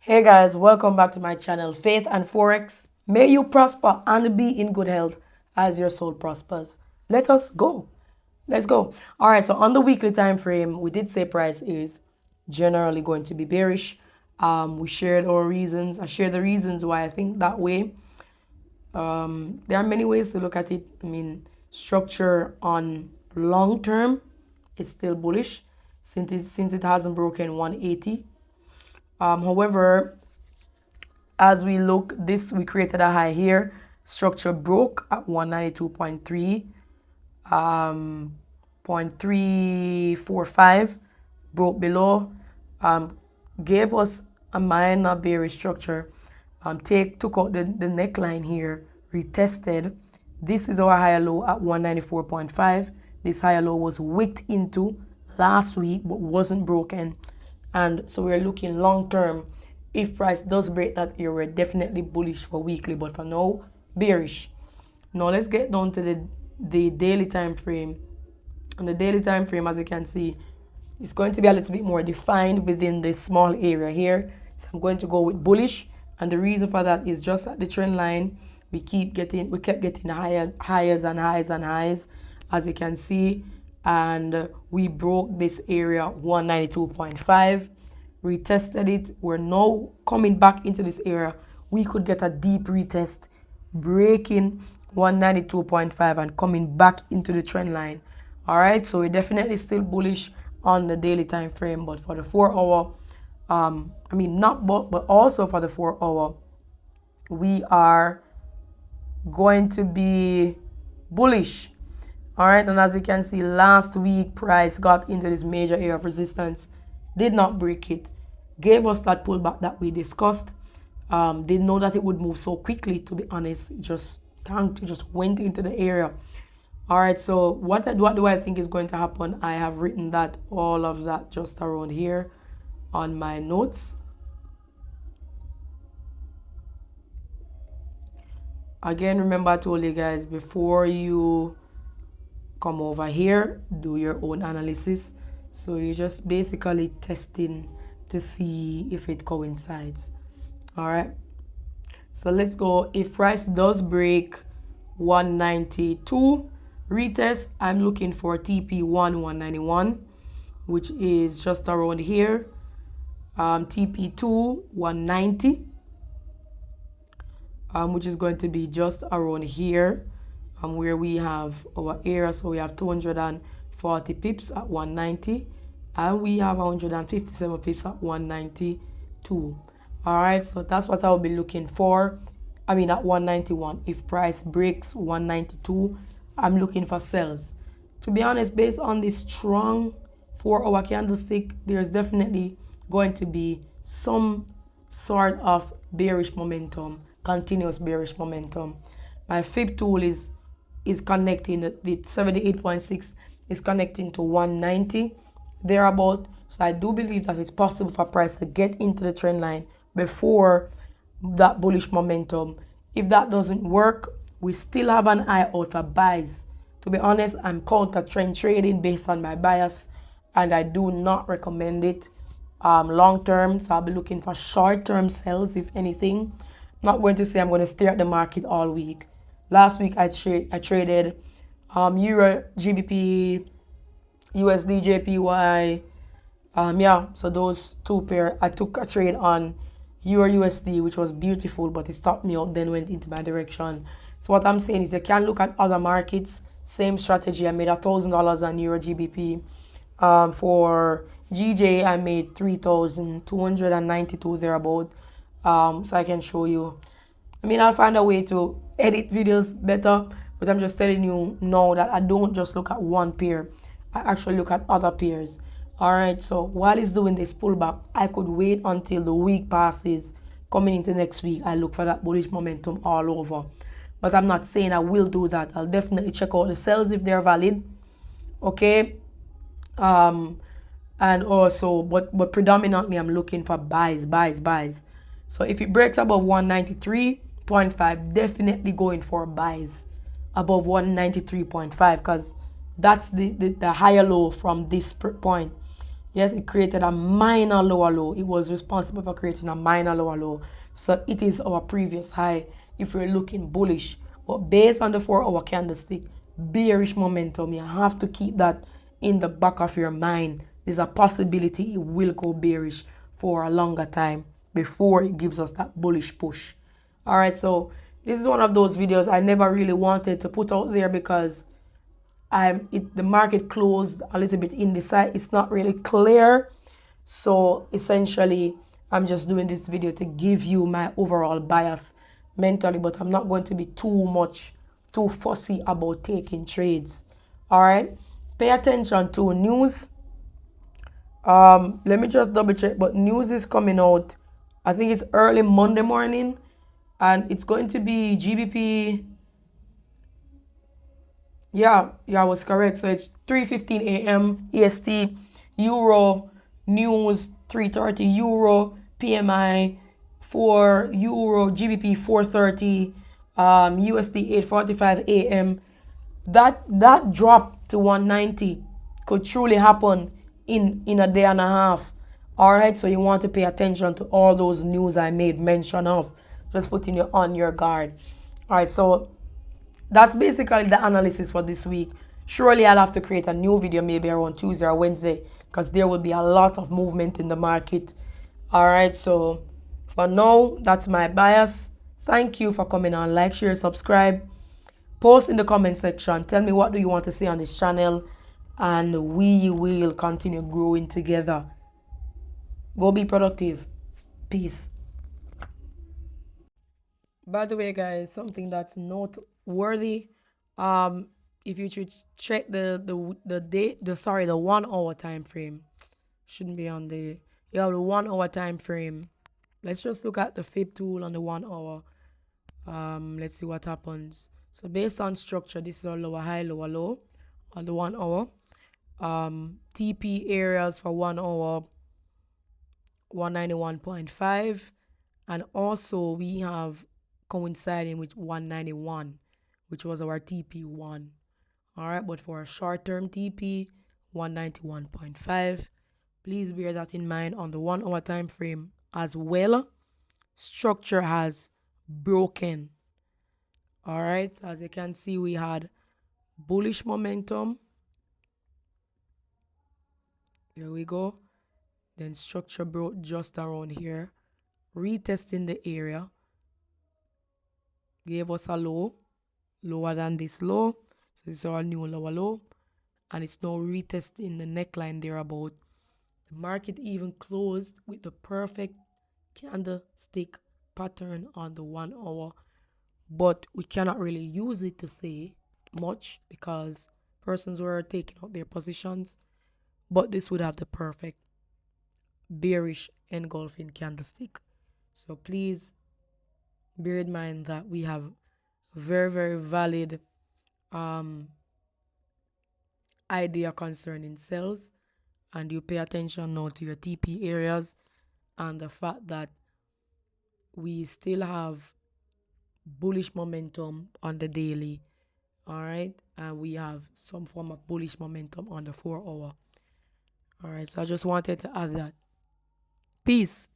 Hey guys, welcome back to my channel, Faith and Forex. May you prosper and be in good health as your soul prospers. Let us go. Let's go. All right, so on the weekly time frame, we did say price is generally going to be bearish. We shared our reasons. I shared the reasons why I think that way. There are many ways to look at it. I mean, structure on long term is still bullish since it hasn't broken 180. However, as we look, we created a high here. Structure broke at 192.3, 0.345, broke below, gave us a minor bearish structure. Took out the neckline here, retested. This is our higher low at 194.5. This higher low was wicked into last week but wasn't broken, and so we're looking long term. If price does break that area, we're definitely bullish for weekly, but for now, bearish. Now let's get down to the daily time frame. On the daily time frame, as you can see, it's going to be a little bit more defined within this small area here. So I'm going to go with bullish, and the reason for that is just at the trend line, we kept getting highs and highs and highs, as you can see, and we broke this area 192.5. retested it. We're now coming back into this area. We could get a deep retest, breaking 192.5 and coming back into the trend line. All right, so we're definitely still bullish on the daily time frame, but for the 4-hour, but also for the 4-hour, we are going to be bullish. All right, and as you can see, last week price got into this major area of resistance, did not break it, gave us that pullback that we discussed. Didn't know that it would move so quickly, to be honest. Just went into the area. All right, so what do I think is going to happen? I have written that, all of that, just around here on my notes. Again, remember, I told you guys, before you come over here, do your own analysis. So you're just basically testing to see if it coincides. All right, so let's go. If price does break 192 retest, I'm looking for TP1 191, which is just around here. TP2 190, which is going to be just around here, where we have our area. So we have 240 pips at 190, and we have 157 pips at 192. All right, so that's what I'll be looking for. At 191. If price breaks 192, I'm looking for sells. To be honest, based on this strong 4-hour candlestick, there's definitely going to be some sort of bearish momentum, continuous bearish momentum. My fib tool is connecting, the 78.6 is connecting to 190 thereabout. So I do believe that it's possible for price to get into the trend line before that bullish momentum. If that doesn't work, we still have an eye out for buys. To be honest, I'm counter trend trading based on my bias, and I do not recommend it long term. So I'll be looking for short term sells, if anything. I'm not going to say I'm going to stare at the market all week. Last week I traded Euro Gbpjpy, USD JPY. So those two pair, I took a trade on Euro USD, which was beautiful, but it stopped me out, then went into my direction. So what I'm saying is, you can look at other markets, same strategy. I made $1,000 on Euro Gbp. For GJ, I made 3,292 thereabout. So I can show you. I'll find a way to edit videos better, but I'm just telling you now that I don't just look at one pair. I actually look at other pairs. All right, so while it's doing this pullback, I could wait until the week passes. Coming into next week, I look for that bullish momentum all over. But I'm not saying I will do that. I'll definitely check out the sells if they're valid. Okay. And also, but predominantly, I'm looking for buys. So if it breaks above 193.5, definitely going for buys above 193.5, because that's the higher low from this point. Yes, it created a minor lower low. It was responsible for creating a minor lower low. So it is our previous high if we're looking bullish. But based on the 4-hour candlestick, bearish momentum, you have to keep that in the back of your mind. There's a possibility it will go bearish for a longer time before it gives us that bullish push. All right, so this is one of those videos I never really wanted to put out there because the market closed a little bit indecisive. It's not really clear. So essentially, I'm just doing this video to give you my overall bias mentally, but I'm not going to be too fussy about taking trades. All right, pay attention to news. Let me just double check, but news is coming out. I think it's early Monday morning, and it's going to be Gbpjpy. Yeah, I was correct. So it's 3:15 a.m. EST, Euro news 3:30 Euro, PMI 4 Euro, Gbp 4:30, USD 8:45 a.m. That drop to 190 could truly happen in a day and a half. All right, so you want to pay attention to all those news I made mention of, just putting you on your guard. All right, so that's basically the analysis for this week. Surely I'll have to create a new video maybe around Tuesday or Wednesday because there will be a lot of movement in the market. All right, so for now, that's my bias. Thank you for coming on. Like, share, subscribe. Post in the comment section. Tell me what do you want to see on this channel, and we will continue growing together. Go be productive. Peace. By the way, guys, something that's noteworthy. If you should check the 1 hour time frame, shouldn't be on the you have the 1 hour time frame. Let's just look at the fib tool on the 1 hour. Let's see what happens. So based on structure, this is our lower high, lower low on the 1 hour. TP areas for 1 hour, 191.5, and also we have coinciding with 191, which was our TP1. All right, but for a short-term TP, 191.5. Please bear that in mind on the 1 hour time frame as well. Structure has broken. All right, as you can see, we had bullish momentum. Here we go. Then structure broke just around here, retesting the area. Gave us a low, lower than this low. So this is our new lower low. And it's now retesting the neckline there about. The market even closed with the perfect candlestick pattern on the 1 hour. But we cannot really use it to say much because persons were taking out their positions. But this would have the perfect bearish engulfing candlestick. So please bear in mind that we have very, very valid idea concerning sales, and you pay attention now to your TP areas and the fact that we still have bullish momentum on the daily. All right, and we have some form of bullish momentum on the 4 hour. All right, so I just wanted to add that. Peace.